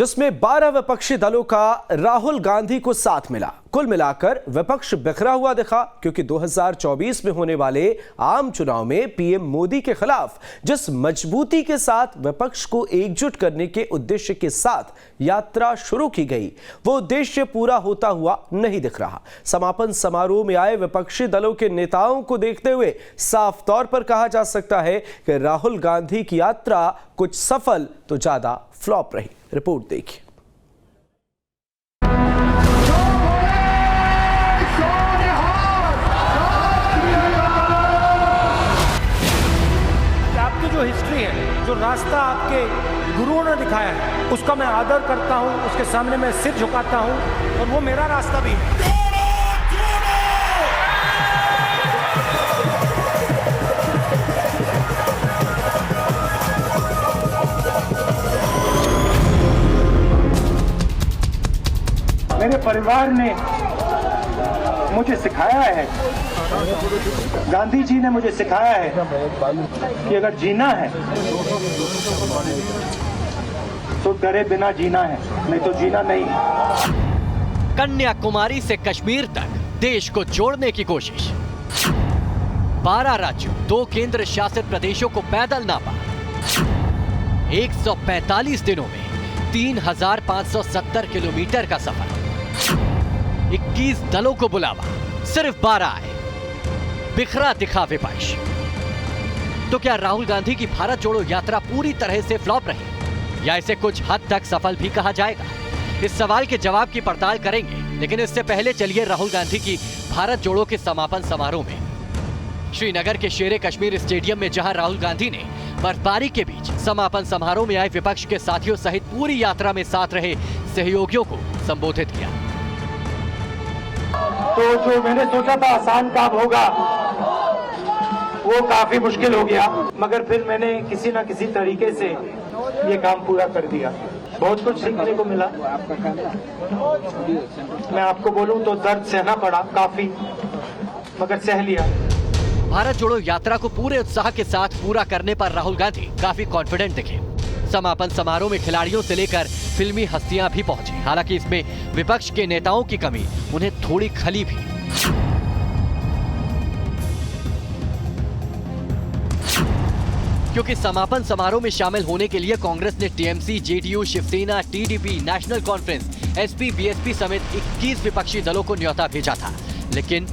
जिसमें 12 विपक्षी दलों का राहुल गांधी को साथ मिला। कुल मिलाकर विपक्ष बिखरा हुआ दिखा, क्योंकि 2024 में होने वाले आम चुनाव में पीएम मोदी के खिलाफ जिस मजबूती के साथ विपक्ष को एकजुट करने के उद्देश्य के साथ यात्रा शुरू की गई, वो उद्देश्य पूरा होता हुआ नहीं दिख रहा। समापन समारोह में आए विपक्षी दलों के नेताओं को देखते हुए साफ तौर पर कहा जा सकता है कि राहुल गांधी की यात्रा कुछ सफल तो ज्यादा फ्लॉप रही। रिपोर्ट देखिए। आपकी जो हिस्ट्री है, जो रास्ता आपके गुरुओं ने दिखाया है, उसका मैं आदर करता हूं, उसके सामने मैं सिर झुकाता हूं और वो मेरा रास्ता भी है। मेरे परिवार ने मुझे सिखाया है, गांधी जी ने मुझे सिखाया है कि अगर जीना है तो डरे बिना जीना है, नहीं तो जीना नहीं। कन्याकुमारी से कश्मीर तक देश को जोड़ने की कोशिश। 12 राज्यों, 2 केंद्र शासित प्रदेशों को पैदल नापा। 145 दिनों में 3570 किलोमीटर का सफर। 21 दलों को बुलावा, सिर्फ 12 आए। बिखरा दिखा विपक्ष। तो क्या राहुल गांधी की भारत जोड़ो यात्रा पूरी तरह से फ्लॉप रही, या इसे कुछ हद तक सफल भी कहा जाएगा? इस सवाल के जवाब की पड़ताल करेंगे, लेकिन इससे पहले चलिए राहुल गांधी की भारत जोड़ो के समापन समारोह में। श्रीनगर के शेरे कश्मीर स्टेडियम में जहां राहुल गांधी ने बर्फबारी के बीच समापन समारोह में आए विपक्ष के साथियों सहित पूरी यात्रा में साथ रहे सहयोगियों को संबोधित किया। तो जो मैंने सोचा था आसान काम होगा, वो काफी मुश्किल हो गया, मगर फिर मैंने किसी न किसी तरीके से ये काम पूरा कर दिया। बहुत कुछ सीखने को मिला। मैं आपको बोलूं तो दर्द सहना पड़ा काफी, मगर सह लिया। भारत जोड़ो यात्रा को पूरे उत्साह के साथ पूरा करने पर राहुल गांधी काफी कॉन्फिडेंट दिखे। समापन समारोह में खिलाड़ियों से लेकर फिल्मी हस्तियां भी पहुंची। हालांकि इसमें विपक्ष के नेताओं की कमी उन्हें थोड़ी खली भी। क्योंकि समापन समारोह में शामिल होने के लिए कांग्रेस ने TMC, JDU, Shiv Sena, TDP, National Conference, SP, BSP समेत 21 विपक्षी दलों को न्योता भेजा था, लेकिन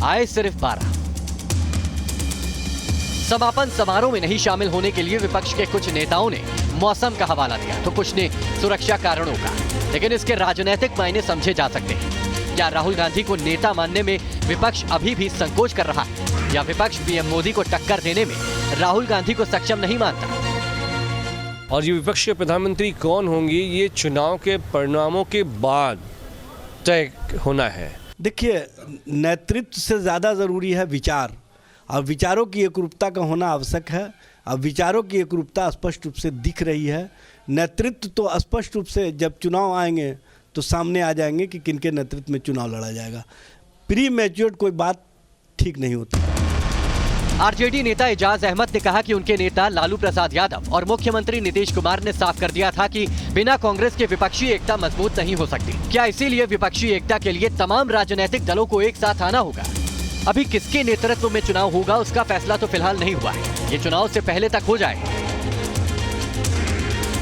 आए सिर्फ 12। समापन समारोह में नहीं शामिल होने के लिए विपक्ष के कुछ नेताओं ने मौसम का हवाला दिया, तो कुछ ने सुरक्षा कारणों का। लेकिन इसके राजनीतिक मायने समझे जा सकते हैं। क्या राहुल गांधी को नेता मानने में विपक्ष अभी भी संकोच कर रहा है, या विपक्ष पीएम मोदी को टक्कर देने में राहुल गांधी को सक्षम नहीं मानता? और ये विपक्ष के प्रधानमंत्री कौन होंगे, ये चुनाव के परिणामों के बाद तय होना है। देखिए, नेतृत्व से ज़्यादा ज़रूरी है विचार, और विचारों की एकरूपता का होना आवश्यक है। अब विचारों की एकरूपता स्पष्ट रूप से दिख रही है। नेतृत्व तो स्पष्ट रूप से जब चुनाव आएंगे तो सामने आ जाएंगे कि किनके नेतृत्व में चुनाव लड़ा जाएगा। प्री मैच्योर्ड कोई बात ठीक नहीं होती। आरजेडी नेता एजाज अहमद ने कहा कि उनके नेता लालू प्रसाद यादव और मुख्यमंत्री नीतीश कुमार ने साफ कर दिया था कि बिना कांग्रेस के विपक्षी एकता मजबूत नहीं हो सकती। क्या इसीलिए विपक्षी एकता के लिए तमाम राजनीतिक दलों को एक साथ आना होगा? अभी किसके नेतृत्व में चुनाव होगा उसका फैसला तो फिलहाल नहीं हुआ है, ये चुनाव से पहले तक हो जाएगा।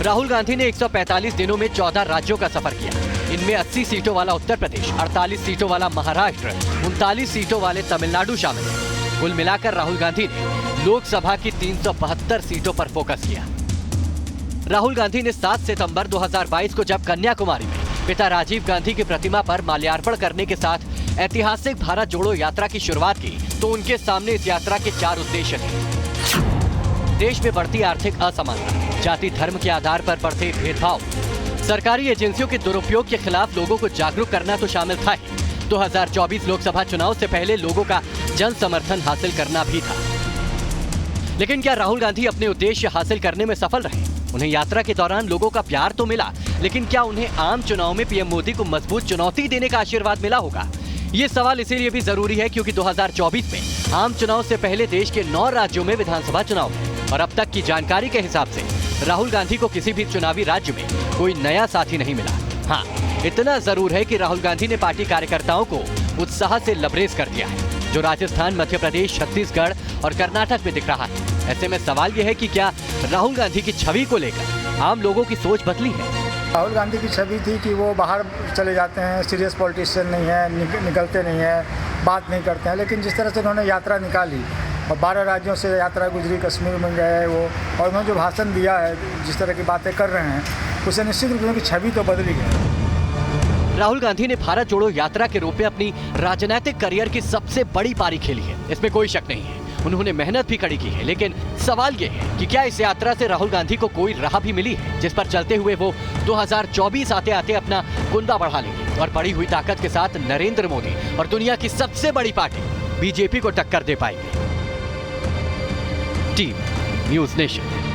राहुल गांधी ने 145 दिनों में 14 राज्यों का सफर किया। इनमें 80 सीटों वाला उत्तर प्रदेश, 48 सीटों वाला महाराष्ट्र, 39 सीटों वाले तमिलनाडु शामिल है। कुल मिलाकर राहुल गांधी ने लोकसभा की 372 सीटों पर फोकस किया। राहुल गांधी ने 7 सितंबर 2022 को जब कन्याकुमारी में पिता राजीव गांधी की प्रतिमा पर माल्यार्पण करने के साथ ऐतिहासिक भारत जोड़ो यात्रा की शुरुआत की, तो उनके सामने इस यात्रा के 4 उद्देश्य थे। देश में बढ़ती आर्थिक असमानता, जाति धर्म के आधार पर बढ़ते भेदभाव, सरकारी एजेंसियों के दुरुपयोग के खिलाफ लोगों को जागरूक करना तो शामिल था ही, 2024 लोकसभा चुनाव से पहले लोगों का जन समर्थन हासिल करना भी था। लेकिन क्या राहुल गांधी अपने उद्देश्य हासिल करने में सफल रहे? उन्हें यात्रा के दौरान लोगों का प्यार तो मिला, लेकिन क्या उन्हें आम चुनाव में पीएम मोदी को मजबूत चुनौती देने का आशीर्वाद मिला होगा? ये सवाल इसीलिए भी जरूरी है क्योंकि 2024 में आम चुनाव से पहले देश के 9 राज्यों में विधानसभा चुनाव है और अब तक की जानकारी के हिसाब से राहुल गांधी को किसी भी चुनावी राज्य में कोई नया साथी नहीं मिला। हाँ, इतना जरूर है कि राहुल गांधी ने पार्टी कार्यकर्ताओं को उत्साह से लबरेज कर दिया है, जो राजस्थान, मध्य प्रदेश, छत्तीसगढ़ और कर्नाटक में दिख रहा है। ऐसे में सवाल यह है कि क्या राहुल गांधी की छवि को लेकर आम लोगों की सोच बदली है? राहुल गांधी की छवि थी कि वो बाहर चले जाते हैं, सीरियस पॉलिटिशियन नहीं है, निकलते नहीं हैं, बात नहीं करते हैं। लेकिन जिस तरह से उन्होंने यात्रा निकाली और 12 राज्यों से यात्रा गुजरी, कश्मीर में गए वो, और उन्होंने जो भाषण दिया है, जिस तरह की बातें कर रहे हैं, उससे निश्चित रूप से उनकी छवि तो बदली है। राहुल गांधी ने भारत जोड़ो यात्रा के रूप में अपनी राजनीतिक करियर की सबसे बड़ी पारी खेली है, इसमें कोई शक नहीं है। उन्होंने मेहनत भी कड़ी की है, लेकिन सवाल ये है कि क्या इस यात्रा से राहुल गांधी को कोई राह भी मिली है जिस पर चलते हुए वो 2024 आते आते अपना कुंदा बढ़ा लेंगे और बढ़ी हुई ताकत के साथ नरेंद्र मोदी और दुनिया की सबसे बड़ी पार्टी बीजेपी को टक्कर दे पाएंगे। Team news nation.